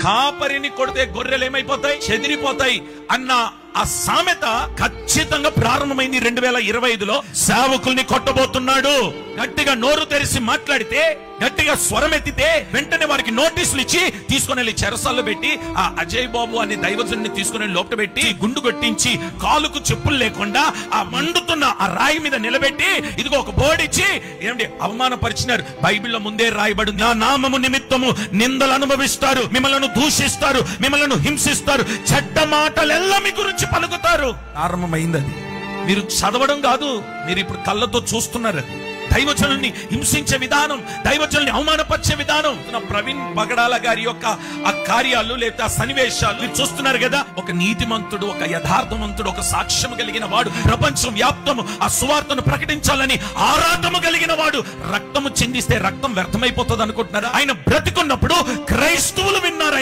కాపరిని కొడితే గొర్రెలు ఏమైపోతాయి? చెదిరిపోతాయి అన్న ఆ సామెత ఖచ్చితంగా ప్రారంభమైంది 2025లో. సేవకుల్ని కొట్టబోతున్నాడు. గట్టిగా నోరు తెరిచి మాట్లాడితే, గట్టిగా స్వరం ఎత్తితే వెంటనే వారికి నోటీసులు ఇచ్చి తీసుకుని వెళ్ళి చెరసాల్లో పెట్టి, ఆ అజయ్ బాబు అనే దైవజనుని తీసుకుని లోపల పెట్టి గుండు కొట్టించి కాలుకు చెప్పులు లేకుండా ఆ మండుతున్న ఆ రాయి మీద నిలబెట్టి ఇదిగో ఒక బోర్డు ఇచ్చి ఏమండి అవమానపరిచినారు. బైబిల్లో ముందే రాయబడి, నా నామము నిమిత్తము నిందలు అనుభవిస్తారు, మిమ్మల్ని దూషిస్తారు, మిమ్మల్ని హింసిస్తారు, చెడ్డ మాటలెల్లా మీ గురించి పలుకుతారు. ప్రారంభమైంది అది. మీరు చదవడం కాదు, మీరు ఇప్పుడు కళ్ళతో చూస్తున్నారు. దైవజనుల్ని హింసించే విధానం, దైవజనుల్ని అవమానపరిచే విధానం. ప్రవీణ్ పగడాల గారి యొక్క ఆ కార్యాలు లేదా ఆ సన్నివేశాలు మీరు చూస్తున్నారు కదా. ఒక నీతిమంతుడు, ఒక యథార్థవంతుడు, ఒక సాక్ష్యం కలిగిన వాడు, ప్రపంచం వ్యాప్తము ఆ సువార్తను ప్రకటించాలని ఆరాటము కలిగిన వాడు రక్తము చిందిస్తే రక్తం వ్యర్థమైపోతుంది అనుకుంటున్నారా? ఆయన బ్రతికున్నప్పుడు క్రైస్తవులు విన్నారు.